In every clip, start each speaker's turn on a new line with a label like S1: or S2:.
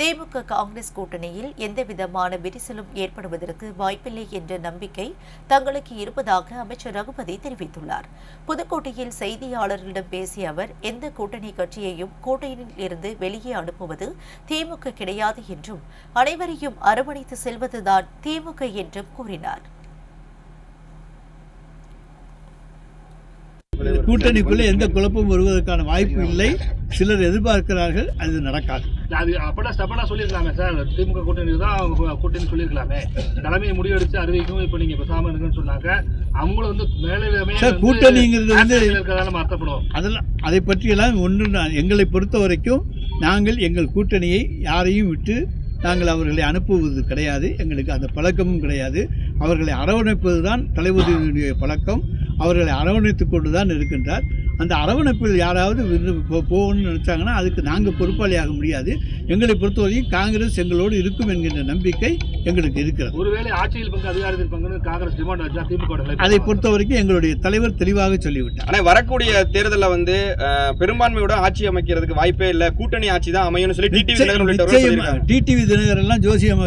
S1: திமுக காங்கிரஸ் கூட்டணியில் எந்தவிதமான விரிசலும் ஏற்படுவதற்கு வாய்ப்பில்லை என்ற நம்பிக்கை தங்களுக்கு இருப்பதாக அமைச்சர் ரகுபதி தெரிவித்துள்ளார். புதுக்கோட்டையில் செய்தியாளர்களிடம் பேசிய அவர், எந்த கூட்டணி கட்சியையும் கூட்டணியில் இருந்து வெளியே அனுப்புவது திமுக கிடையாது என்றும், அனைவரையும் அரவணைத்து செல்வதுதான் திமுக என்றும் கூறினார்.
S2: கூட்டணிக்குள்ளே எந்த குழப்பமும் வருவதற்கான வாய்ப்பு இல்லை. சிலர் எதிர்பார்க்கிறார்கள், அது நடக்காது.
S3: சொல்லிருக்கலாமே சார், திமுக கூட்டணி தான் கூட்டணி சொல்லிருக்கலாமே. தலைமையை முடிவெடுத்து அறிவிக்கும். இப்ப நீங்க பேசாம இருக்குன்னு சொன்னாங்க. அவங்களும் வந்து மேலே
S2: கூட்டணிங்கிறது வந்து
S3: அர்த்தப்படும்.
S2: அதெல்லாம் அதை பற்றியெல்லாம் ஒன்று. எங்களை பொறுத்த வரைக்கும் நாங்கள் எங்கள் கூட்டணியை யாரையும் விட்டு நாங்கள் அவர்களை அனுப்புவது கிடையாது. எங்களுக்கு அந்த பழக்கமும் கிடையாது. அவர்களை அரவணைப்பது தான் தளபதியுடைய பழக்கம். அவர்களை அரவணைத்துக் கொண்டு தான் இருக்கின்றார். அந்த அரவணைப்பில் யாராவது போகணும்னு நினைச்சாங்கன்னா அதுக்கு நாங்கள் பொறுப்பாளியாக முடியாது. எங்களை பொறுத்தவரைக்கும் காங்கிரஸ் எங்களோடு இருக்கும் என்கின்ற நம்பிக்கை எங்களுக்கு இருக்கிறது.
S3: ஒருவேளை ஆட்சியில் பங்கு அதிகாரத்தில் பங்கு காங்கிரஸ் டிமாண்ட் வச்சா திமுக
S2: அதை பொறுத்த வரைக்கும் எங்களுடைய தலைவர் தெளிவாக சொல்லிவிட்டார்.
S4: ஆனால் வரக்கூடிய தேர்தலில் வந்து பெரும்பான்மையோட ஆட்சி அமைக்கிறதுக்கு வாய்ப்பே இல்லை, கூட்டணி ஆட்சி தான் அமையும்னு சொல்லி
S2: டிடிவி தினகரன் எல்லாம் ஜோசியம்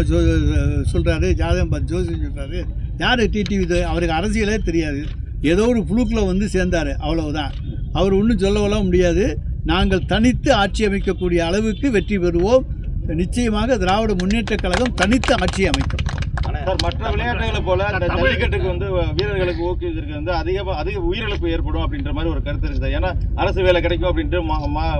S2: சொல்றாரு, ஜாதகம் பார்த்து ஜோசியம் சொல்றாரு. யாரு டிடிவி? அவருக்கு அரசியலே தெரியாது. ஏதோ ஒரு புழுக்கில் வந்து சேர்ந்தார், அவ்வளவுதான். அவர் ஒன்றும் சொல்லவெல்லாம் முடியாது. நாங்கள் தனித்து ஆட்சி அமைக்கக்கூடிய அளவுக்கு வெற்றி பெறுவோம். நிச்சயமாக திராவிட முன்னேற்ற கழகம் தனித்து ஆட்சி அமைக்கும்.
S5: மற்ற விளையாட்டுகளை போல ஜல்லிக்கட்டுக்கு வந்து வீரர்களுக்கு ஊக்குவிக்கிறதுக்கு வந்து அதிக உயிரிழப்பு ஏற்படும் அப்படின்ற மாதிரி ஒரு கருத்து இருக்குது. ஏன்னா அரசு வேலை கிடைக்கும் அப்படின்ட்டு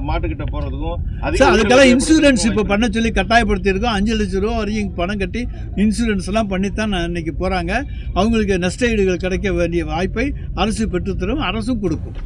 S5: மாட்டுக்கிட்ட போறதுக்கும்
S2: அதுக்கெல்லாம் இன்சூரன்ஸ் இப்போ பண்ண சொல்லி கட்டாயப்படுத்தி இருக்கோம். 5 லட்சம் ரூபா வரைக்கும் பணம் கட்டி இன்சூரன்ஸ் எல்லாம் பண்ணித்தான் இன்னைக்கு போறாங்க. அவங்களுக்கு நஷ்ட ஈடுகள் கிடைக்க வேண்டிய வாய்ப்பை அரசு பெற்றுத்தரும், அரசும் கொடுக்கும்.